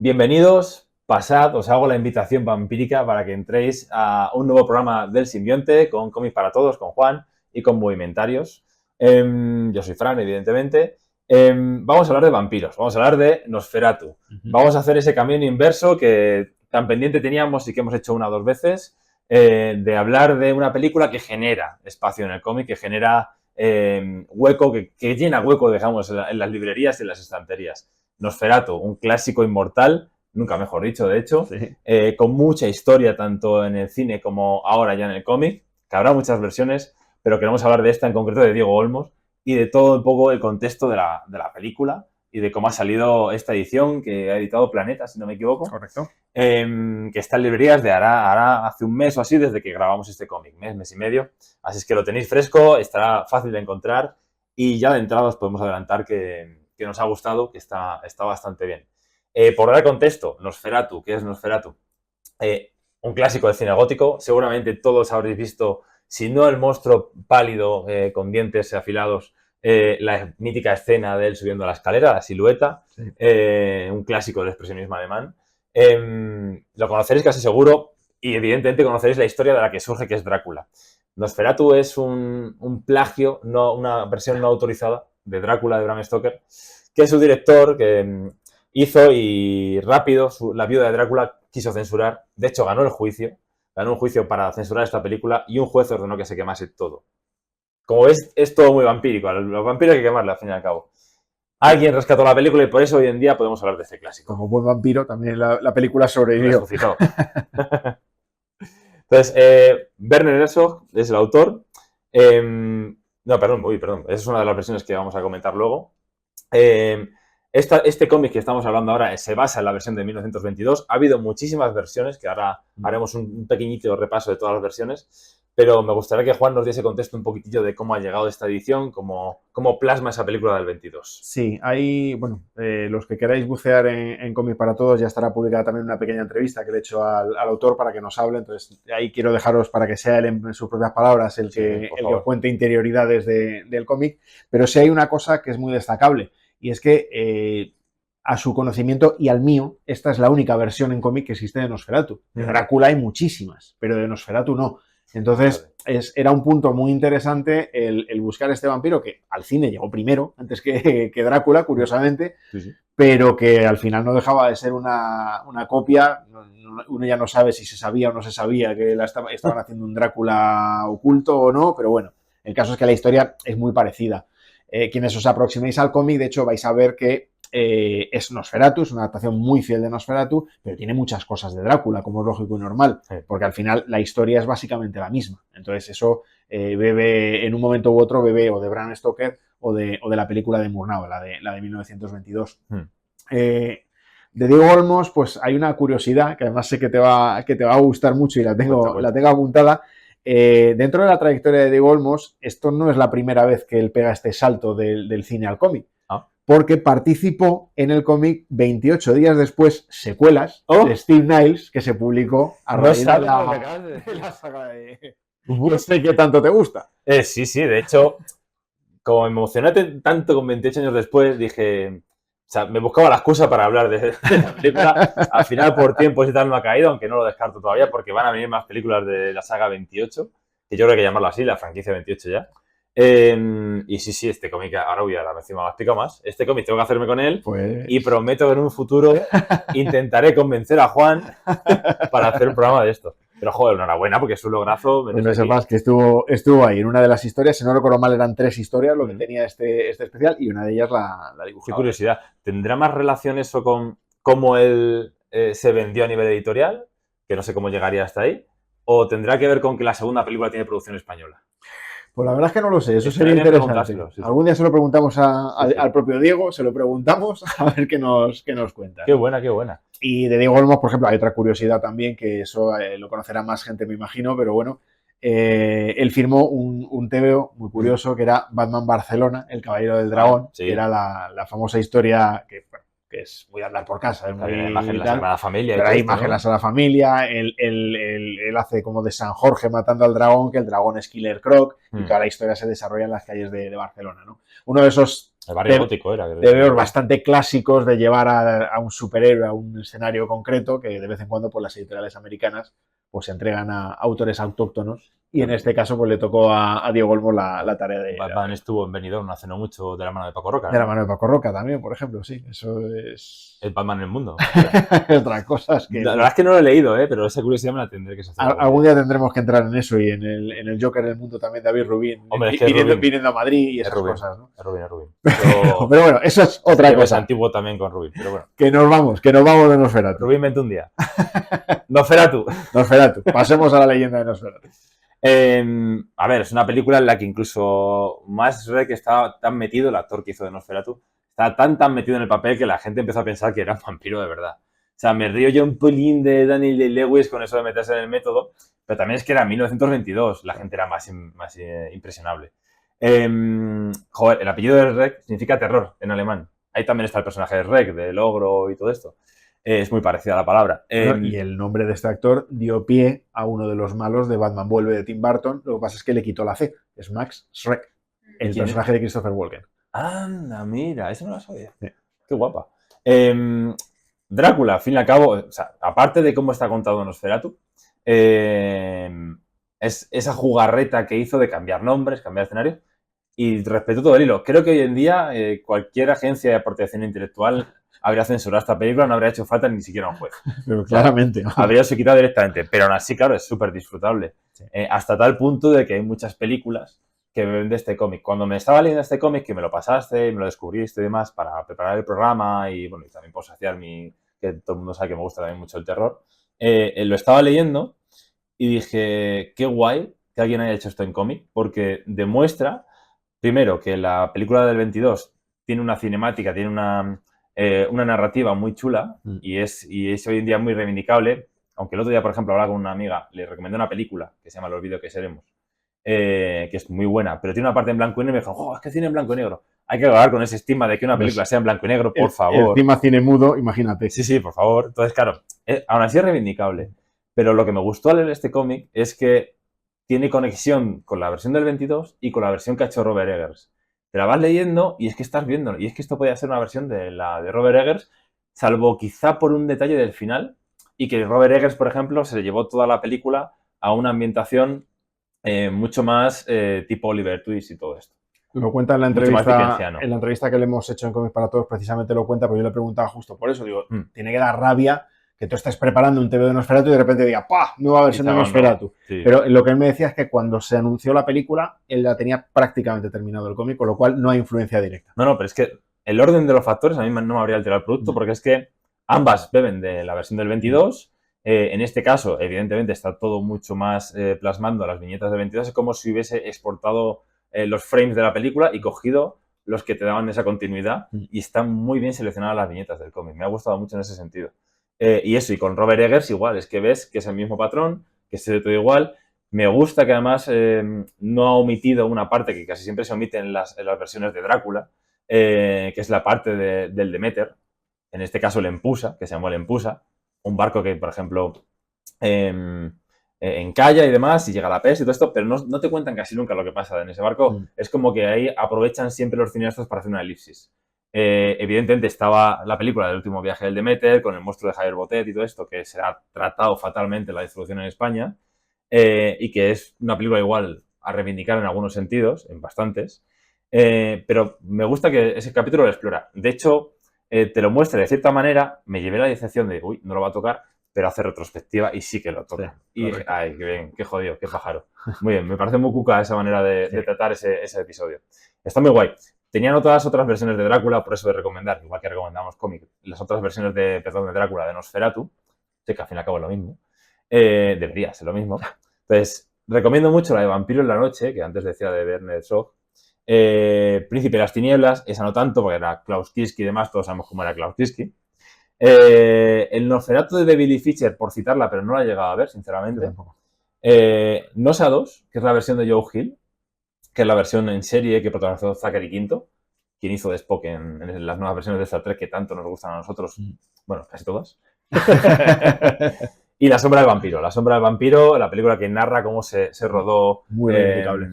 Bienvenidos, pasad, os hago la invitación vampírica para que entréis a un nuevo programa del Simbionte con cómics para todos, con Juan y con Movimentarios. Yo soy Fran, evidentemente. Vamos a hablar de vampiros, vamos a hablar de Nosferatu. Vamos a hacer ese camino inverso que tan pendiente teníamos y que hemos hecho una o dos veces, de hablar de una película que genera espacio en el cómic, que genera hueco, que llena hueco, digamos, en las librerías y en las estanterías. Nosferatu, un clásico inmortal, nunca mejor dicho, de hecho, Sí. con mucha historia tanto en el cine como ahora ya en el cómic, que habrá muchas versiones, pero queremos hablar de esta en concreto, de Diego Olmos, y de todo un poco el contexto de la película y de cómo ha salido esta edición que ha editado Planeta, si no me equivoco. Correcto. Que está en librerías de hará hace un mes o así desde que grabamos este cómic, mes y medio. Así es que lo tenéis fresco, estará fácil de encontrar y ya de entrada os podemos adelantar que nos ha gustado, que está bastante bien. Por dar contexto, Nosferatu, ¿qué es Nosferatu? Un clásico del cine gótico, seguramente todos habréis visto, si no el monstruo pálido con dientes afilados, la mítica escena de él subiendo la escalera, la silueta, Sí. un clásico del expresionismo alemán. Lo conoceréis casi seguro y evidentemente conoceréis la historia de la que surge, que es Drácula. Nosferatu es un plagio, una versión no autorizada de Drácula de Bram Stoker, que es su director que hizo y rápido la viuda de Drácula quiso censurar. De hecho, ganó un juicio para censurar esta película y un juez ordenó que se quemase todo. Como ves, es todo muy vampírico. Los vampiros hay que quemarlos, al fin y al cabo. Alguien rescató la película y por eso hoy en día podemos hablar de este clásico. Como buen vampiro, también la película sobrevivió. Resucitó. Entonces, Werner Herzog es el autor. No, perdón. Esa es una de las versiones que vamos a comentar luego. Este cómic que estamos hablando ahora se basa en la versión de 1922. Ha habido muchísimas versiones, que ahora haremos un pequeñito repaso de todas las versiones, pero me gustaría que Juan nos diese contexto un poquitillo de cómo ha llegado esta edición, cómo plasma esa película del 22. Sí, hay, los que queráis bucear en Cómic para Todos, ya estará publicada también una pequeña entrevista que le he hecho al autor para que nos hable. Entonces, ahí quiero dejaros para que sea él en sus propias palabras el que os cuente interioridades del cómic. Pero sí hay una cosa que es muy destacable, y es que a su conocimiento y al mío, esta es la única versión en cómic que existe de Nosferatu. De Drácula hay muchísimas, pero de Nosferatu no. Entonces, era un punto muy interesante el buscar este vampiro que al cine llegó primero, antes que Drácula, curiosamente, sí. Pero que al final no dejaba de ser una copia. Uno ya no sabe si se sabía o no se sabía que estaban haciendo un Drácula oculto o no, pero bueno, el caso es que la historia es muy parecida. Quienes os aproximéis al cómic, de hecho, vais a ver que es Nosferatu, es una adaptación muy fiel de Nosferatu, pero tiene muchas cosas de Drácula, como es lógico y normal, porque al final la historia es básicamente la misma. Entonces eso bebe, en un momento u otro, bebe o de Bram Stoker o de la película de Murnau, la de 1922. De Diego Olmos, pues hay una curiosidad, que además sé que te va a gustar mucho y la tengo apuntada. Dentro de la trayectoria de Diego Olmos, esto no es la primera vez que él pega este salto del cine al cómic. Porque participó en el cómic 28 días después, secuelas de Steve Niles, que se publicó a raíz de la saga de... No sé qué tanto te gusta. Sí, de hecho, como me emocioné tanto con 28 años después, dije... O sea, me buscaba la excusa para hablar de la película. Al final, por tiempos y tal, no ha caído, aunque no lo descarto todavía, porque van a venir más películas de la saga 28, que yo creo que llamarlo así, la franquicia 28 ya. Y sí, este cómic, ahora encima me explico más. Este cómic tengo que hacerme con él y prometo que en un futuro intentaré convencer a Juan para hacer un programa de esto. Pero joder, enhorabuena, porque es un lograzo. Pues no sepas que estuvo ahí en una de las historias, si no recuerdo mal eran 3 historias lo que tenía este especial, y una de ellas la dibujaba. Qué curiosidad. ¿Tendrá más relación eso con cómo él se vendió a nivel editorial? Que no sé cómo llegaría hasta ahí. ¿O tendrá que ver con que la segunda película tiene producción española? Pues la verdad es que no lo sé, eso sería interesante. Sí. Algún día se lo preguntamos al propio Diego, se lo preguntamos a ver qué nos cuenta. Qué buena. Y de Diego Olmos, por ejemplo, hay otra curiosidad también, que eso lo conocerá más gente, me imagino, pero bueno, él firmó un TVO muy curioso que era Batman Barcelona, El Caballero del Dragón, que era la famosa historia que es muy andar por casa. Hay imagen en la Sagrada Familia. Pero hay imagen en la Sagrada Familia. Él hace como de San Jorge matando al dragón, que el dragón es Killer Croc, y toda la historia se desarrolla en las calles de Barcelona, ¿no? Uno de esos El barrio gótico era. TVOs bastante clásicos de llevar a un superhéroe a un escenario concreto que de vez en cuando pues, las editoriales americanas pues se entregan a autores autóctonos y en este caso pues le tocó a Diego Olmos la tarea de... Batman estuvo en Benidorm no hace no mucho de la mano de Paco Roca, ¿no? De la mano de Paco Roca también, por ejemplo, sí, eso es... El Batman en el mundo. Otra cosa es que... La verdad es que no lo he leído, pero esa curiosidad me la tendré que hacer. Algún día tendremos que entrar en eso y en el Joker en el mundo también, David Rubin, hombre, es que viniendo a Madrid y esas Rubin, cosas, ¿no? Es Rubin. Pero bueno, eso es otra cosa. Es antiguo también con Rubin, pero bueno. Que nos vamos de Nosferatu. Rubin vente un día. Nosferatu. Pasemos a la leyenda de Nosferatu. A ver, es una película en la que incluso Max Schreck estaba tan metido, el actor que hizo de Nosferatu, estaba tan metido en el papel que la gente empezó a pensar que era un vampiro de verdad. O sea, me río yo un pelín de Daniel Day-Lewis con eso de meterse en el método, pero también es que era 1922, la gente era más impresionable. Joder, el apellido de Schreck significa terror en alemán. Ahí también está el personaje de Schreck, del ogro y todo esto. Es muy parecida a la palabra. Y el nombre de este actor dio pie a uno de los malos de Batman Vuelve de Tim Burton. Lo que pasa es que le quitó la C. Es Max Schreck, el personaje de Christopher Walken. Anda, mira, eso no lo sabía. Sí. Qué guapa. Drácula, al fin y al cabo, o sea, aparte de cómo está contado Nosferatu, es esa jugarreta que hizo de cambiar nombres, cambiar escenario, y respetó todo el hilo. Creo que hoy en día cualquier agencia de protección intelectual habría censurado esta película, no habría hecho falta ni siquiera un juez. Pero claramente. O sea, habría sido quitado directamente, pero aún así, claro, es súper disfrutable. Sí. Hasta tal punto de que hay muchas películas que beben de este cómic. Cuando me estaba leyendo este cómic, que me lo pasaste, me lo descubriste y demás, para preparar el programa y, bueno, y también por saciar que todo el mundo sabe que me gusta también mucho el terror, lo estaba leyendo y dije, qué guay que alguien haya hecho esto en cómic, porque demuestra, primero, que la película del 22 tiene una cinemática, tiene una narrativa muy chula y es hoy en día muy reivindicable. Aunque el otro día, por ejemplo, hablaba con una amiga, le recomendé una película que se llama Los vídeos que seremos, que es muy buena, pero tiene una parte en blanco y negro y me dijo, oh, es que cine en blanco y negro. Hay que acabar con ese estigma de que una película sea en blanco y negro, por favor. Encima cine mudo, imagínate. Sí, por favor. Entonces, claro, aún así es reivindicable. Pero lo que me gustó al leer este cómic es que tiene conexión con la versión del 22 y con la versión que ha hecho Robert Eggers. Te la vas leyendo y es que estás viendo. Y es que esto podía ser una versión de la de Robert Eggers, salvo quizá por un detalle del final, y que Robert Eggers, por ejemplo, se le llevó toda la película a una ambientación mucho más tipo Oliver Twist y todo esto. Lo cuenta en la entrevista que le hemos hecho en Cómics para Todos, precisamente lo cuenta, porque yo le preguntaba justo por eso. Digo, tiene que dar rabia que tú estés preparando un TV de Nosferatu y de repente diga, ¡pah! Nueva versión de Nosferatu. Sí. Pero lo que él me decía es que cuando se anunció la película, él la tenía prácticamente terminado el cómic, con lo cual no hay influencia directa. No, pero es que el orden de los factores a mí no me habría alterado el producto, porque es que ambas beben de la versión del 22. En este caso, evidentemente, está todo mucho más plasmando las viñetas del 22. Es como si hubiese exportado los frames de la película y cogido los que te daban esa continuidad, y están muy bien seleccionadas las viñetas del cómic. Me ha gustado mucho en ese sentido. Y eso, y con Robert Eggers igual, es que ves que es el mismo patrón, que se ve todo igual. Me gusta que además no ha omitido una parte que casi siempre se omite en las versiones de Drácula, que es la parte del Demeter, en este caso el Empusa, que se llamó el Empusa, un barco que, por ejemplo, encalla y demás, y llega la peste y todo esto, pero no te cuentan casi nunca lo que pasa en ese barco. Es como que ahí aprovechan siempre los cineastas para hacer una elipsis. Evidentemente estaba la película del último viaje del Demeter, con el monstruo de Javier Botet y todo esto, que se ha tratado fatalmente en la distribución en España, y que es una película igual a reivindicar en algunos sentidos, en bastantes, pero me gusta que ese capítulo lo explora. De hecho, te lo muestra de cierta manera, me llevé la decepción de, uy, no lo va a tocar, pero hace retrospectiva y sí que lo toca. Sí, y, ay, qué bien, qué jodido, qué pájaro. Muy bien, me parece muy cuca esa manera de tratar ese episodio. Está muy guay. Tenían otras versiones de Drácula, por eso de recomendar, igual que recomendamos cómic, las otras versiones de Drácula, de Nosferatu, sé que al fin y al cabo es lo mismo, debería ser lo mismo. Entonces, recomiendo mucho la de Vampiro en la Noche, que antes decía de Werner Herzog, Príncipe de las Tinieblas, esa no tanto, porque era Klaus Kinski y demás, todos sabemos cómo era Klaus Kinski. El Nosferatu de Billy Fischer, por citarla, pero no la he llegado a ver, sinceramente. Nosa 2, que es la versión de Joe Hill, que es la versión en serie que protagonizó Zachary Quinto, quien hizo de Spock en las nuevas versiones de Star Trek que tanto nos gustan a nosotros, bueno, casi todas. Y La Sombra del Vampiro. La Sombra del Vampiro, la película que narra cómo se rodó. Muy reivindicable.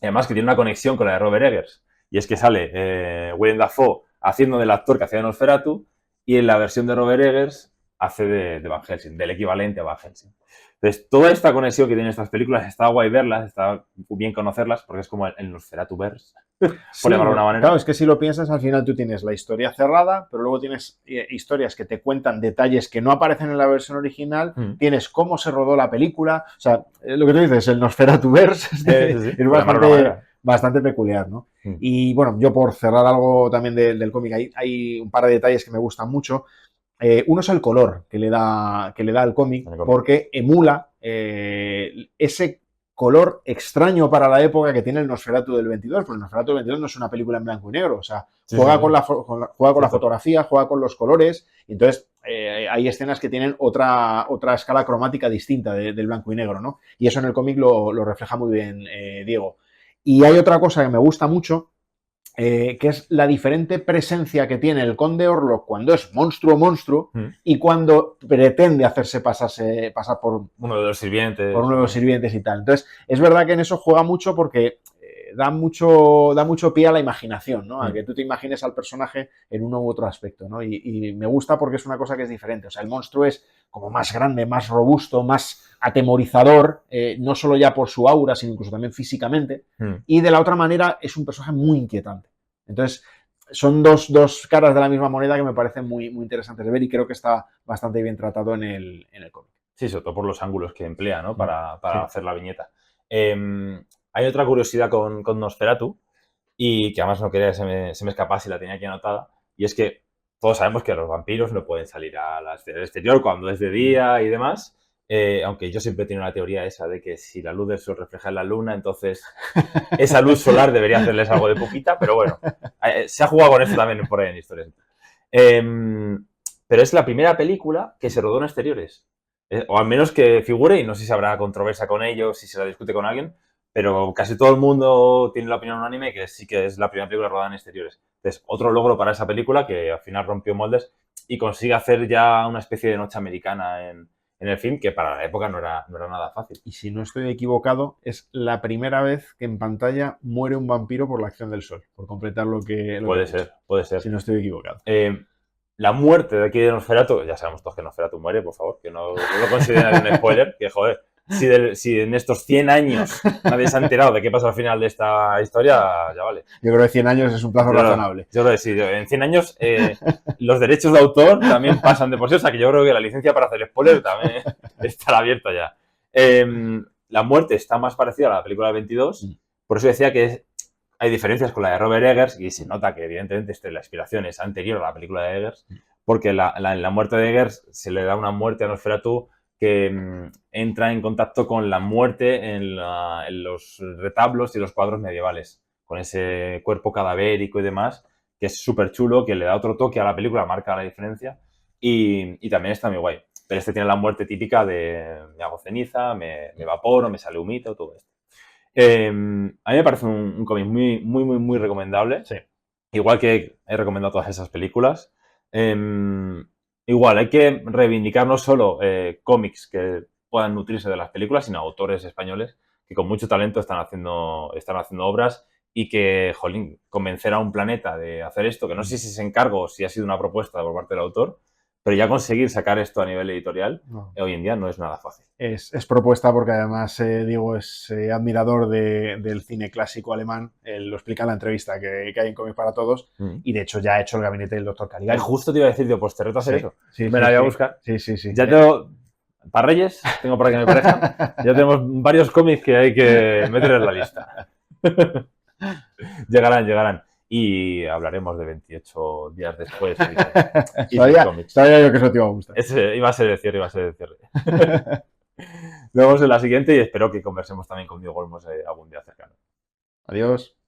Además que tiene una conexión con la de Robert Eggers. Y es que sale Willem Dafoe haciendo del actor que hacía de Nosferatu y en la versión de Robert Eggers hace de Van Helsing, del equivalente a Van Helsing. Entonces, toda esta conexión que tienen estas películas está guay verlas, está bien conocerlas, porque es como el Nosferatu-verse, Sí, por llamarlo de una manera. claro, es que si lo piensas, al final tú tienes la historia cerrada, pero luego tienes historias que te cuentan detalles que no aparecen en la versión original, tienes cómo se rodó la película, o sea, lo que tú dices, el Nosferatu-verse Sí, es bastante peculiar, ¿no? Mm. Y bueno, yo por cerrar algo también del cómic, hay un par de detalles que me gustan mucho. Uno es el color que le da al cómic, porque emula ese color extraño para la época que tiene el Nosferatu del 22, porque el Nosferatu del 22 no es una película en blanco y negro, o sea, juega con la fotografía, juega con los colores, y entonces hay escenas que tienen otra escala cromática distinta del blanco y negro, ¿no? Y eso en el cómic lo refleja muy bien Diego. Y hay otra cosa que me gusta mucho, que es la diferente presencia que tiene el Conde Orlok cuando es monstruo y cuando pretende hacerse pasar por uno de los sirvientes. Por uno de los sirvientes y tal. Entonces, es verdad que en eso juega mucho porque da mucho pie a la imaginación, ¿no? A que tú te imagines al personaje en uno u otro aspecto, ¿no? Y me gusta porque es una cosa que es diferente. O sea, el monstruo es como más grande, más robusto, más atemorizador, no solo ya por su aura, sino incluso también físicamente. Y de la otra manera es un personaje muy inquietante. Entonces, son dos caras de la misma moneda que me parecen muy interesantes de ver y creo que está bastante bien tratado en el cómic. Sí, sobre todo por los ángulos que emplea, ¿no? Para hacer la viñeta. Hay otra curiosidad con Nosferatu y que además no quería que se me escapase y la tenía aquí anotada, y es que todos sabemos que los vampiros no pueden salir al exterior cuando es de día y demás, aunque yo siempre he tenido la teoría esa de que si la luz del sol refleja en la luna, entonces esa luz solar debería hacerles algo de pupita, pero bueno, se ha jugado con eso también por ahí en historias. Pero es la primera película que se rodó en exteriores. O al menos que figure, y no sé si habrá controversia con ello, si se la discute con alguien, pero casi todo el mundo tiene la opinión unánime que sí que es la primera película rodada en exteriores. Entonces, otro logro para esa película que al final rompió moldes y consigue hacer ya una especie de noche americana en el film, que para la época no era nada fácil. Y si no estoy equivocado, es la primera vez que en pantalla muere un vampiro por la acción del sol, por completar lo que Puede ser. Si no estoy equivocado. La muerte de aquí de Nosferatu, ya sabemos todos que Nosferatu muere, por favor, que no lo consideren un spoiler, que joder, si en estos 100 años nadie se ha enterado de qué pasa al final de esta historia, ya vale. Yo creo que 100 años es un plazo razonable. Yo creo que sí, en 100 años los derechos de autor también pasan de por sí, o sea que yo creo que la licencia para hacer spoiler también estará abierta ya. La muerte está más parecida a la película del 22, por eso decía que hay diferencias con la de Robert Eggers y se nota que evidentemente la inspiración es anterior a la película de Eggers, porque la muerte de Eggers se le da una muerte a Nosferatu que entra en contacto con la muerte en los retablos y los cuadros medievales, con ese cuerpo cadavérico y demás, que es súper chulo, que le da otro toque a la película, marca la diferencia y también está muy guay. Pero este tiene la muerte típica de me hago ceniza, me evaporo, me sale humito, todo esto. A mí me parece un cómic muy recomendable. Sí. Igual que he recomendado todas esas películas. Igual, hay que reivindicar no solo cómics que puedan nutrirse de las películas, sino autores españoles que con mucho talento están haciendo obras y que, jolín, convencer a un planeta de hacer esto, que no sé si es encargo o si ha sido una propuesta por parte del autor, pero ya conseguir sacar esto a nivel editorial hoy en día no es nada fácil. Es propuesta porque además Diego es admirador del cine clásico alemán. Él lo explica en la entrevista que hay en Cómics para Todos y de hecho ya ha hecho el gabinete del Dr. Caligari. Justo te iba a decir, pues te reto a hacer eso. Sí, me la voy a buscar. Sí. Ya tengo, para Reyes, tengo para que me parezcan, ya tenemos varios cómics que hay que meter en la lista. Llegarán. Y hablaremos de 28 días después. Sabía yo que eso te iba a gustar. Iba a ser el cierre. Nos vemos en la siguiente y espero que conversemos también con Diego Olmos algún día cercano. Adiós.